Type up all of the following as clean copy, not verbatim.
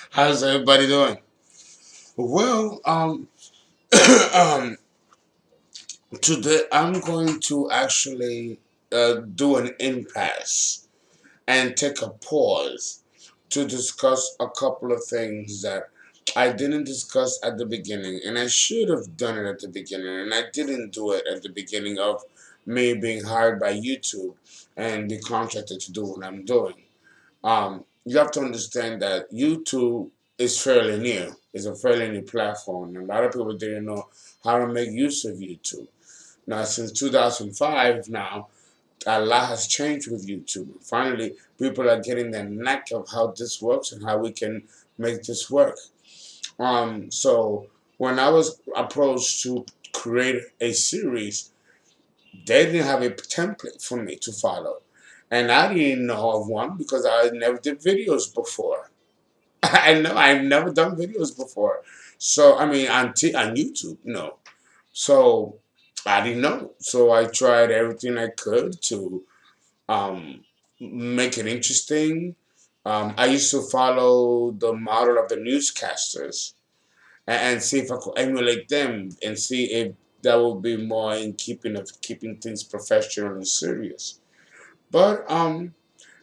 How's everybody doing? Well, um, today I'm going to actually do an impasse and take a pause to discuss a couple of things that I didn't discuss at the beginning, and I should have done it at the beginning, and I didn't do it at the beginning of me being hired by YouTube and be contracted to do what I'm doing. You have to understand that YouTube is fairly new. It's a fairly new platform. And a lot of people didn't know how to make use of YouTube. Now, since 2005, now a lot has changed with YouTube. Finally, people are getting the knack of how this works and how we can make this work. So when I was approached to create a series, they didn't have a template for me to follow. And I didn't know of one because I never did videos before. I know I've never done videos before. So I mean on YouTube, no. So I didn't know. So I tried everything I could to um, make it interesting. I used to follow the model of the newscasters and see if I could emulate them and see if that would be more in keeping of keeping things professional and serious. But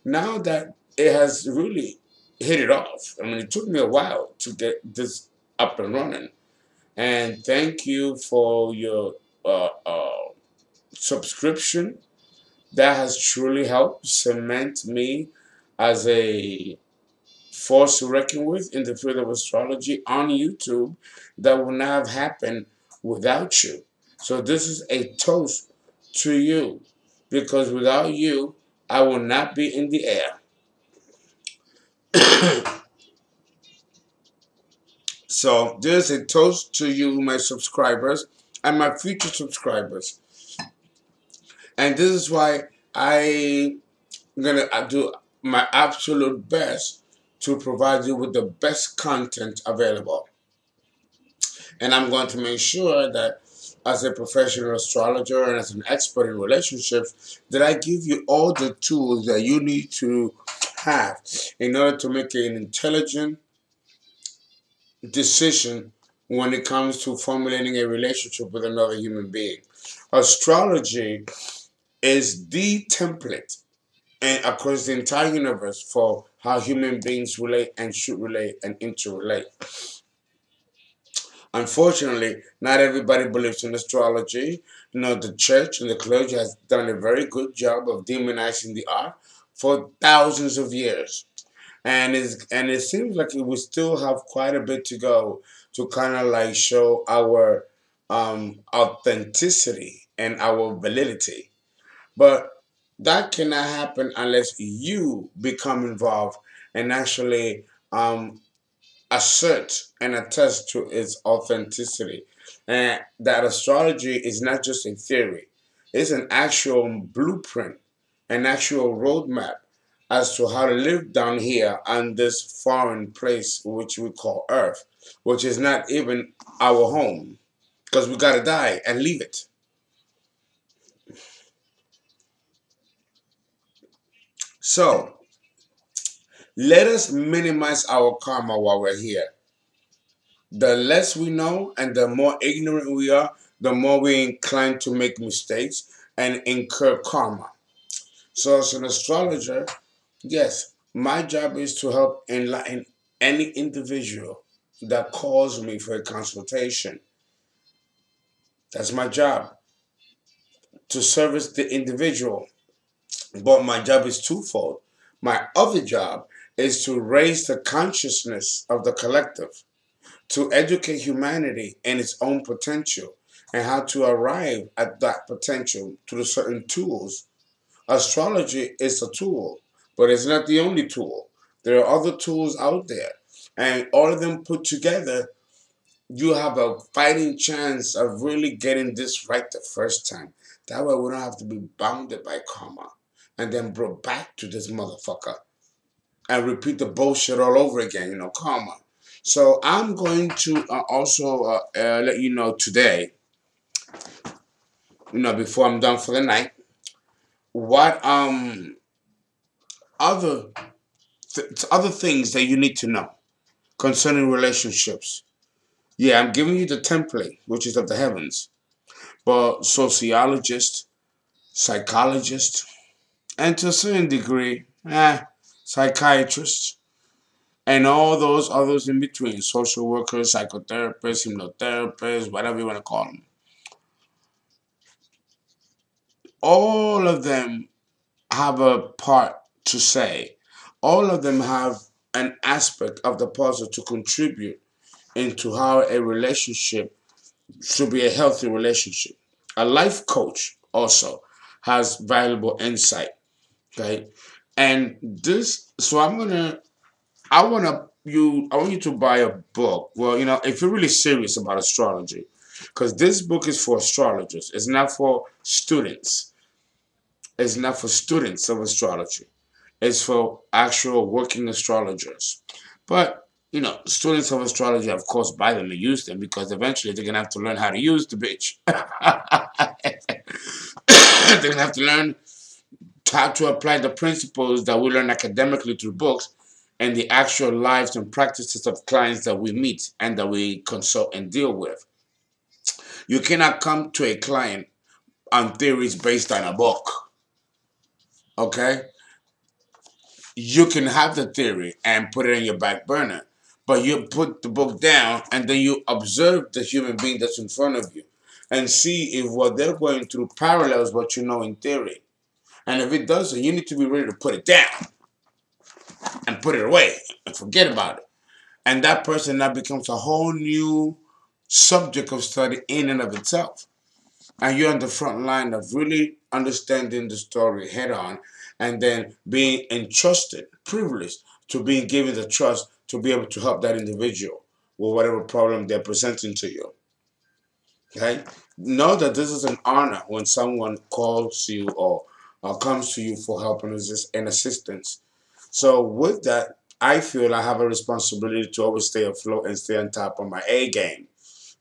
now that it has really hit it off, I mean, it took me a while to get this up and running. And thank you for your subscription. That has truly helped cement me as a force to reckon with in the field of astrology on YouTube. That would not have happened without you. So this is a toast to you because without you, I will not be in the air. So there's a toast to you, my subscribers, and my future subscribers. And this is why I'm gonna do my absolute best to provide you with the best content available. And I'm going to make sure that as a professional astrologer and as an expert in relationships, that I give you all the tools that you need to have in order to make an intelligent decision when it comes to formulating a relationship with another human being. Astrology is the template and across the entire universe for how human beings relate and should relate and interrelate. Unfortunately, not everybody believes in astrology. You know, the church and the clergy has done a very good job of demonizing the art for thousands of years. And it seems like we still have quite a bit to go to kind of like show our authenticity and our validity. But that cannot happen unless you become involved and actually assert and attest to its authenticity. And that astrology is not just a theory, it's an actual blueprint, an actual roadmap as to how to live down here on this foreign place which we call Earth, which is not even our home, because we gotta die and leave it. So let us minimize our karma while we're here. The less we know and the more ignorant we are, the more we're inclined to make mistakes and incur karma. So, as an astrologer, yes, my job is to help enlighten any individual that calls me for a consultation. That's my job, to service the individual. But my job is twofold. My other job is to raise the consciousness of the collective, to educate humanity in its own potential and how to arrive at that potential through certain tools. Astrology is a tool, but it's not the only tool. There are other tools out there, and all of them put together, you have a fighting chance of really getting this right the first time. That way, we don't have to be bounded by karma and then brought back to this motherfucker and repeat the bullshit all over again, karma. So I'm going to also let you know today before I'm done for the night, what other other things that you need to know concerning relationships. Yeah, I'm giving you the template, which is of the heavens. But sociologists, psychologists, and to a certain degree, psychiatrists, and all those others in between, social workers, psychotherapists, hypnotherapists, whatever you want to call them, all of them have a part to say. All of them have an aspect of the puzzle to contribute into how a relationship should be a healthy relationship. A life coach also has valuable insight. Okay. And this, so I want you to buy a book. Well, if you're really serious about astrology, because this book is for astrologers. It's not for students. It's not for students of astrology. It's for actual working astrologers. But, students of astrology, of course, buy them and use them because eventually they're going to have to learn how to use the bitch. They're going to have to learn how to apply the principles that we learn academically through books and the actual lives and practices of clients that we meet and that we consult and deal with. You cannot come to a client on theories based on a book. Okay? You can have the theory and put it in your back burner, but you put the book down and then you observe the human being that's in front of you and see if what they're going through parallels what you know in theory. And if it doesn't, you need to be ready to put it down and put it away and forget about it. And that person now becomes a whole new subject of study in and of itself. And you're on the front line of really understanding the story head on and then being entrusted, privileged to being given the trust to be able to help that individual with whatever problem they're presenting to you. Okay? Know that this is an honor when someone calls you or comes to you for help and assistance. So with that, I feel I have a responsibility to always stay afloat and stay on top of my A game.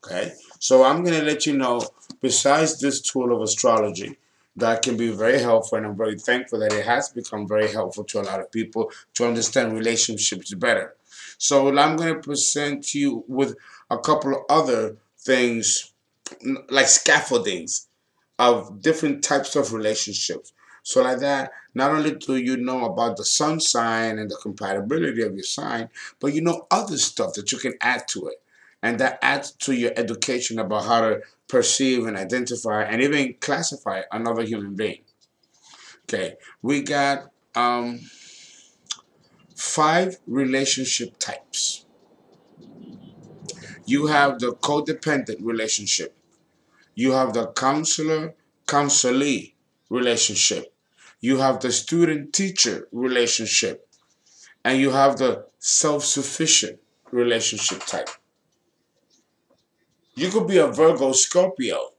Okay? So I'm going to let you know, besides this tool of astrology, that can be very helpful, and I'm very thankful that it has become very helpful to a lot of people to understand relationships better. So I'm going to present you with a couple of other things like scaffoldings of different types of relationships. So like that, not only do you know about the sun sign and the compatibility of your sign, but you know other stuff that you can add to it. And that adds to your education about how to perceive and identify and even classify another human being. Okay, we got 5 relationship types. You have the codependent relationship. You have the counselee relationship. You have the student-teacher relationship. And you have the self-sufficient relationship type. You could be a Virgo Scorpio,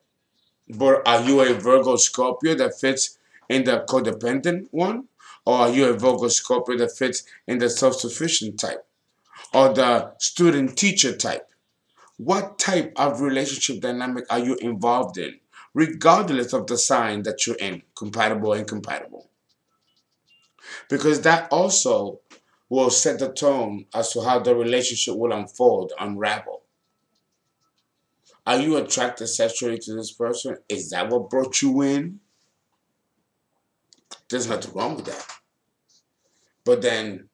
but are you a Virgo Scorpio that fits in the codependent one? Or are you a Virgo Scorpio that fits in the self-sufficient type? Or the student-teacher type? What type of relationship dynamic are you involved in, regardless of the sign that you're in, compatible or incompatible? Because that also will set the tone as to how the relationship will unfold, unravel. Are you attracted sexually to this person? Is that what brought you in? There's nothing wrong with that. But then,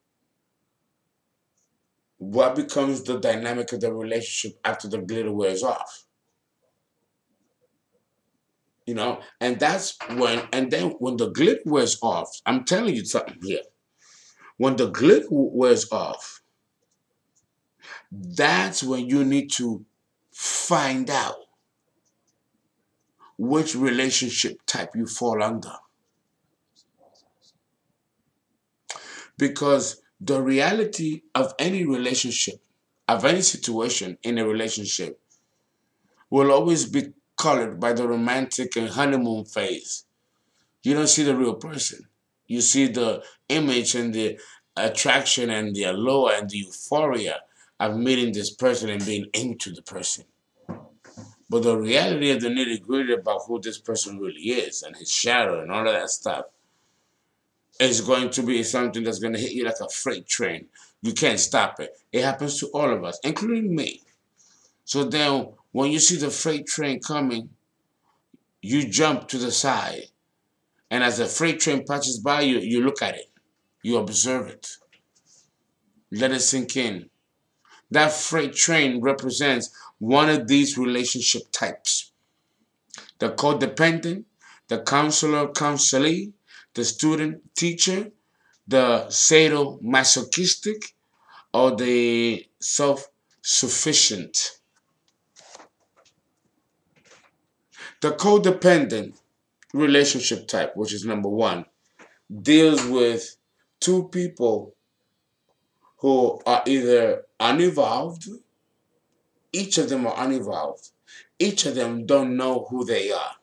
what becomes the dynamic of the relationship after the glitter wears off? And that's and then when the glitter wears off, I'm telling you something here. When the glitter wears off, that's when you need to find out which relationship type you fall under. Because the reality of any relationship, of any situation in a relationship, will always be colored by the romantic and honeymoon phase. You don't see the real person. You see the image and the attraction and the allure and the euphoria of meeting this person and being into the person. But the reality of the nitty-gritty about who this person really is and his shadow and all of that stuff is going to be something that's going to hit you like a freight train. You can't stop it. It happens to all of us, including me. So then when you see the freight train coming, you jump to the side. And as the freight train passes by you, you look at it. You observe it. Let it sink in. That freight train represents one of these relationship types. The codependent, the counselor-counselee, the student-teacher, the sadomasochistic, or the self-sufficient. The codependent relationship type, which is number one, deals with two people who are either unevolved, each of them are unevolved, each of them don't know who they are,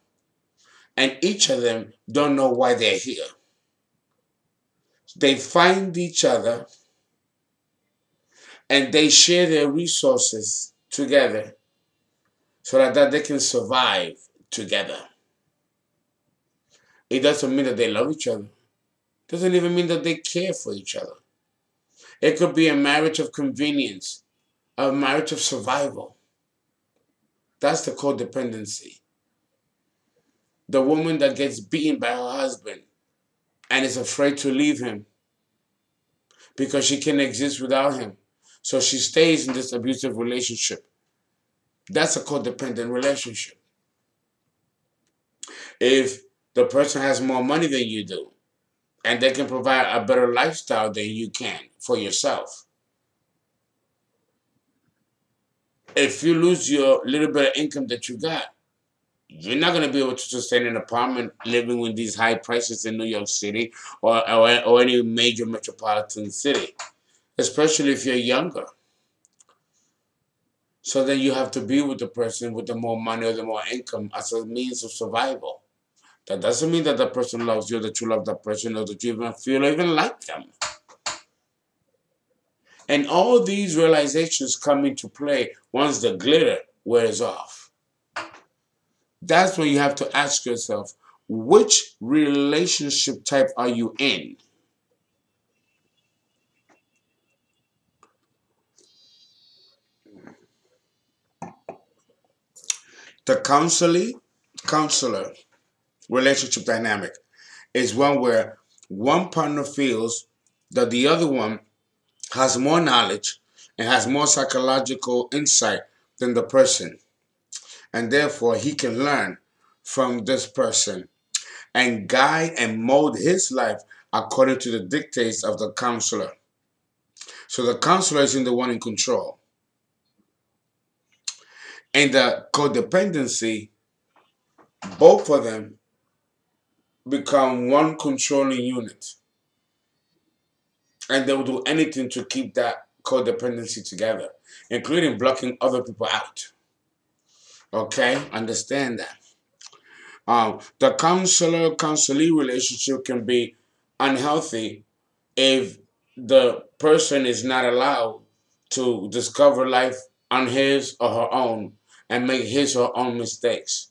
and each of them don't know why they're here. They find each other and they share their resources together so that they can survive together. It doesn't mean that they love each other. It doesn't even mean that they care for each other. It could be a marriage of convenience, a marriage of survival. That's the codependency. The woman that gets beaten by her husband and is afraid to leave him because she can't exist without him. So she stays in this abusive relationship. That's a codependent relationship. If the person has more money than you do and they can provide a better lifestyle than you can for yourself, if you lose your little bit of income that you got, you're not going to be able to sustain an apartment living with these high prices in New York City or any major metropolitan city, especially if you're younger. So then you have to be with the person with the more money or the more income as a means of survival. That doesn't mean that the person loves you, that you love that person, or that you even feel or even like them. And all these realizations come into play once the glitter wears off. That's when you have to ask yourself, which relationship type are you in? The counselor relationship dynamic is one where one partner feels that the other one has more knowledge and has more psychological insight than the person. And therefore, he can learn from this person and guide and mold his life according to the dictates of the counselor. So the counselor isn't the one in control. And the codependency, both of them become one controlling unit. And they will do anything to keep that codependency together, including blocking other people out. Okay? Understand that. The counselor-counselee relationship can be unhealthy if the person is not allowed to discover life on his or her own and make his or her own mistakes.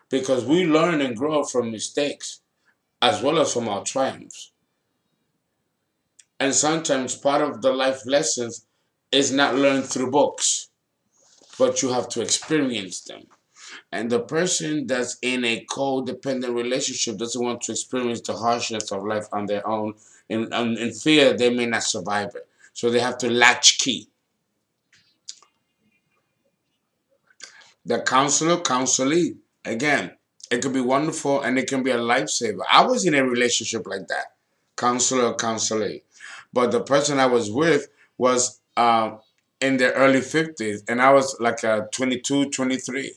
Because we learn and grow from mistakes as well as from our triumphs. And sometimes part of the life lessons is not learned through books, but you have to experience them. And the person that's in a codependent relationship doesn't want to experience the harshness of life on their own. In fear they may not survive it. So they have to latch key. The counselee, again, it can be wonderful and it can be a lifesaver. I was in a relationship like that, counselee. But the person I was with was in their early 50s, and I was like 22, 23.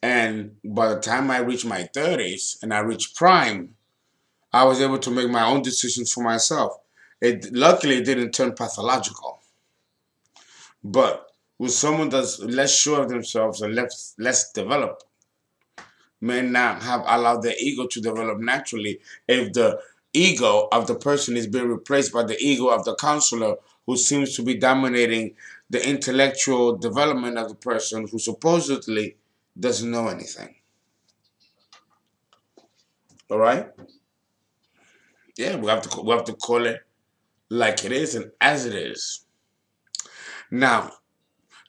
And by the time I reached my 30s and I reached prime, I was able to make my own decisions for myself. It luckily didn't turn pathological. But with someone that's less sure of themselves and less developed, may not have allowed their ego to develop naturally if the ego of the person is being replaced by the ego of the counselor who seems to be dominating the intellectual development of the person who supposedly doesn't know anything. All right? Yeah, we have to call it like it is and as it is. Now,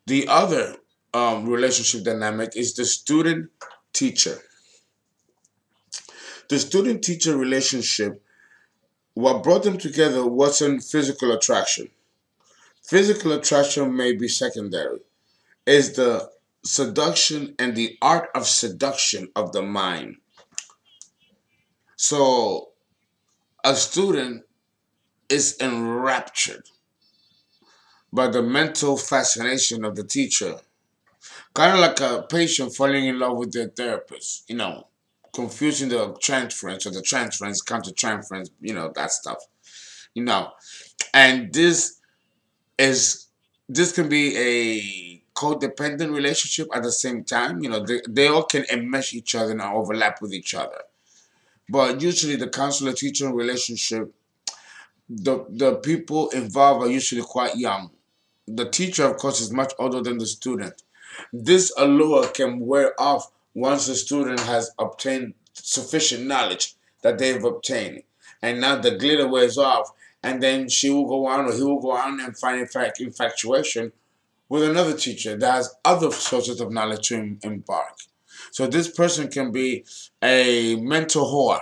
the other relationship dynamic is the student teacher. The student teacher relationship, what brought them together wasn't physical attraction. Physical attraction may be secondary. It's the seduction and the art of seduction of the mind. So a student is enraptured by the mental fascination of the teacher. Kind of like a patient falling in love with their therapist, confusing the transference or the transference, counter-transference, that stuff, you know. And is this can be a codependent relationship at the same time. They all can enmesh each other and overlap with each other. But usually the counselor-teacher relationship, the people involved are usually quite young. The teacher, of course, is much older than the student. This allure can wear off once the student has obtained sufficient knowledge that they've obtained. And now the glitter wears off, and then she will go on or he will go on and find infatuation with another teacher that has other sources of knowledge to embark. So this person can be a mental whore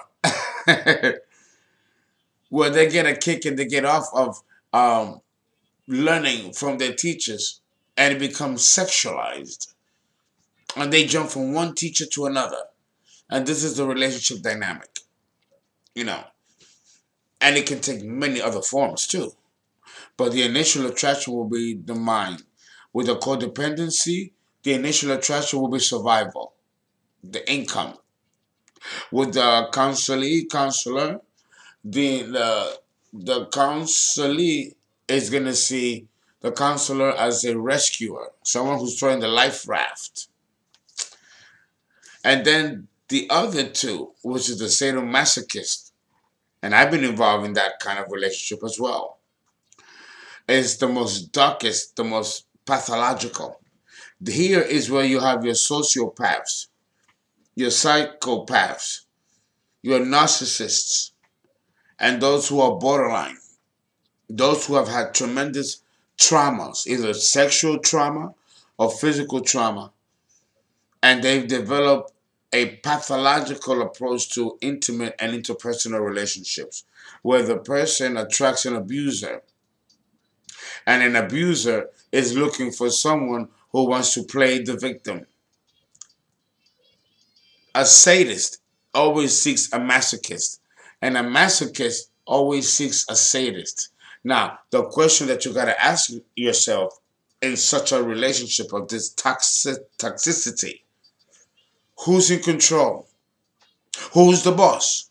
where they get a kick and they get off of learning from their teachers and it becomes sexualized. And they jump from one teacher to another. And this is the relationship dynamic, you know. And it can take many other forms too. But the initial attraction will be the mind. With the codependency, the initial attraction will be survival, the income. With the counselor, the counselee is gonna see the counselor as a rescuer, someone who's throwing the life raft. And then the other two, which is the sadomasochist, and I've been involved in that kind of relationship as well, is the most darkest, the most pathological. Here is where you have your sociopaths, your psychopaths, your narcissists, and those who are borderline, those who have had tremendous traumas, either sexual trauma or physical trauma, and they've developed a pathological approach to intimate and interpersonal relationships, where the person attracts an abuser, and an abuser is looking for someone who wants to play the victim. A sadist always seeks a masochist, and a masochist always seeks a sadist. Now, the question that you got to ask yourself in such a relationship of this toxicity: who's in control? Who's the boss?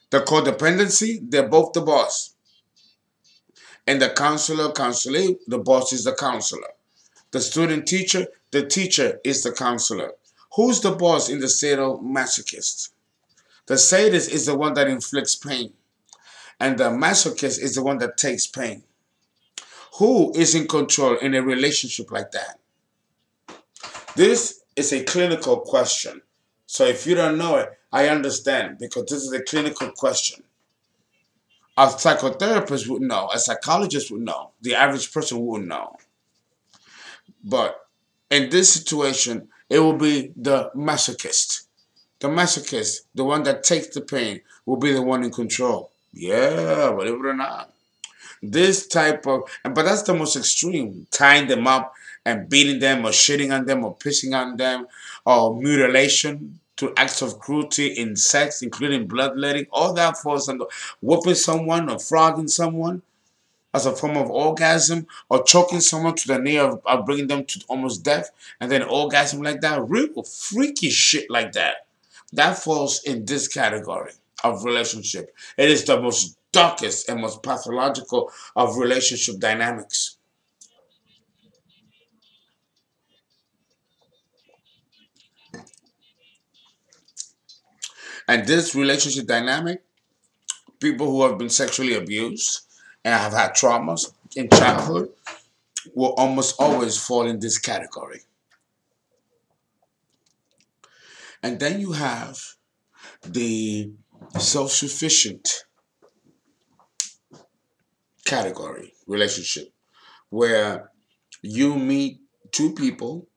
The codependency, they're both the boss. And the counselee, the boss is the counselor. The student teacher, the teacher is the counselor. Who's the boss in the sadomasochist? The sadist is the one that inflicts pain, and the masochist is the one that takes pain. Who is in control in a relationship like that? This is a clinical question. So if you don't know it, I understand, because this is a clinical question. A psychotherapist would know. A psychologist would know. The average person wouldn't know. But in this situation, it will be the masochist. The masochist, the one that takes the pain, will be the one in control. Yeah, believe it or not. This type of, but that's the most extreme, tying them up and beating them or shitting on them or pissing on them or mutilation to acts of cruelty in sex, including bloodletting, all that falls under whooping someone or flogging someone as a form of orgasm or choking someone to the near of bringing them to almost death and then orgasm like that. Real freaky shit like that. That falls in this category of relationship. It is the most darkest and most pathological of relationship dynamics. And this relationship dynamic, people who have been sexually abused and have had traumas in childhood, will almost always fall in this category. And then you have the self-sufficient category relationship, where you meet two people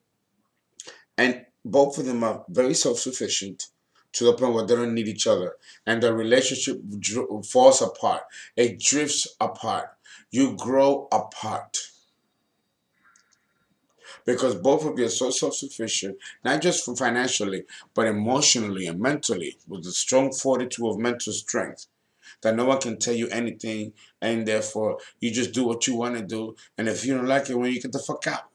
and both of them are very self-sufficient to the point where they don't need each other, and the relationship falls apart. It drifts apart. You grow apart because both of you are so self-sufficient, not just financially, but emotionally and mentally, with a strong fortitude of mental strength that no one can tell you anything, and therefore you just do what you want to do, and if you don't like it, when you get the fuck out.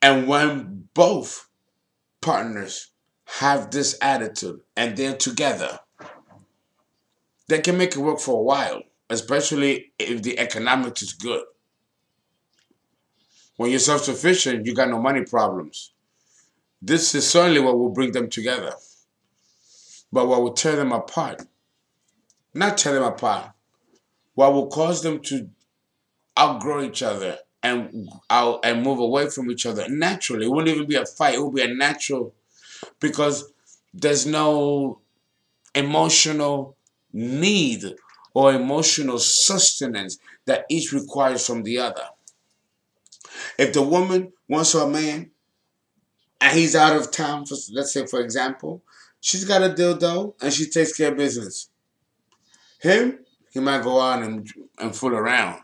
And when both partners have this attitude and they're together, they can make it work for a while, especially if the economics is good. When you're self-sufficient, you got no money problems. This is certainly what will bring them together. But what will tear them apart, not tear them apart, what will cause them to outgrow each other and move away from each other naturally. It wouldn't even be a fight. It would be a natural, because there's no emotional need or emotional sustenance that each requires from the other. If the woman wants her man and he's out of town, for, let's say for example, she's got a dildo and she takes care of business. Him, he might go out and fool around.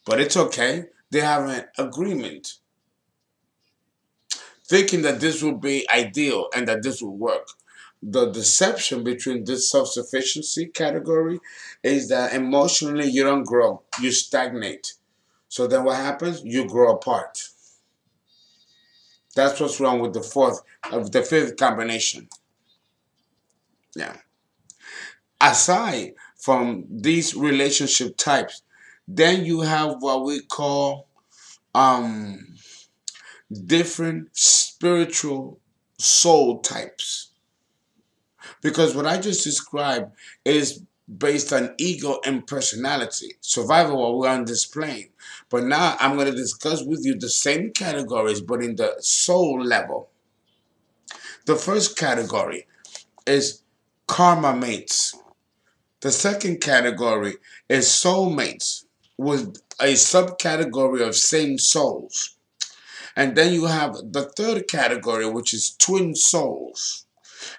But it's okay. They have an agreement, thinking that this will be ideal and that this will work. The deception between this self-sufficiency category is that emotionally you don't grow, you stagnate. So then what happens? You grow apart. That's what's wrong with the fifth combination. Yeah. Aside from these relationship types, then you have what we call different spiritual soul types. Because what I just described is based on ego and personality, survival, what we're on this plane. But now I'm going to discuss with you the same categories, but in the soul level. The first category is karma mates. The second category is soulmates, with a subcategory of same souls. And then you have the third category, which is twin souls.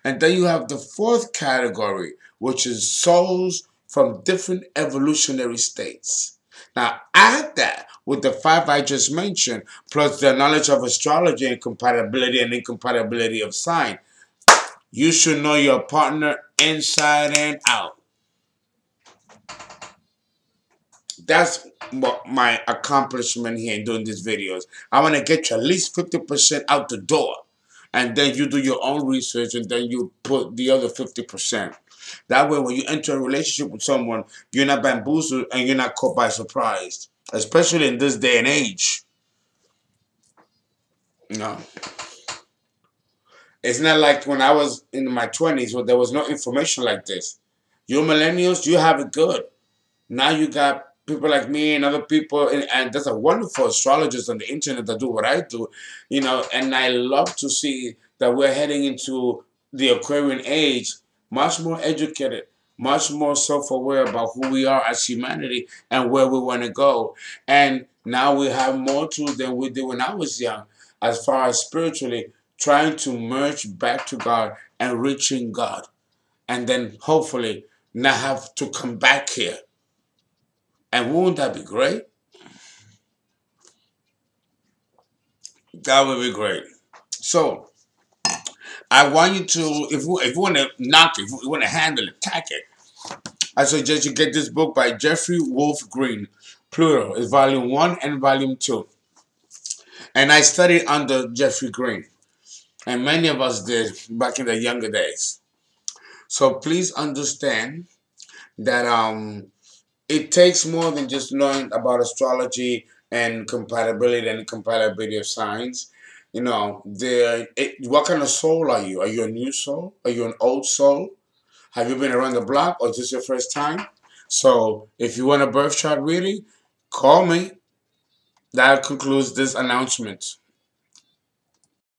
And then you have the fourth category, which is souls from different evolutionary states. Now, add that with the 5 I just mentioned, plus the knowledge of astrology and compatibility and incompatibility of sign. You should know your partner inside and out. That's what my accomplishment here in doing these videos. I want to get you at least 50% out the door. And then you do your own research and then you put the other 50%. That way, when you enter a relationship with someone, you're not bamboozled and you're not caught by surprise. Especially in this day and age. No. It's not like when I was in my 20s where there was no information like this. You millennials, you have it good. Now you got people like me and other people, and there's a wonderful astrologist on the internet that do what I do, and I love to see that we're heading into the Aquarian age, much more educated, much more self-aware about who we are as humanity and where we want to go. And now we have more tools than we did when I was young, as far as spiritually trying to merge back to God and reaching God. And then hopefully not have to come back here. And wouldn't that be great? That would be great. So, I want you to, if you want to knock it, if you want to handle it, attack it, I suggest you get this book by Jeffrey Wolf Green, plural. It's volume 1 and volume 2. And I studied under Jeffrey Green. And many of us did back in the younger days. So please understand that it takes more than just knowing about astrology and compatibility and incompatibility of signs. What kind of soul are you? Are you a new soul? Are you an old soul? Have you been around the block or is this your first time? So if you want a birth chart reading, call me. That concludes this announcement.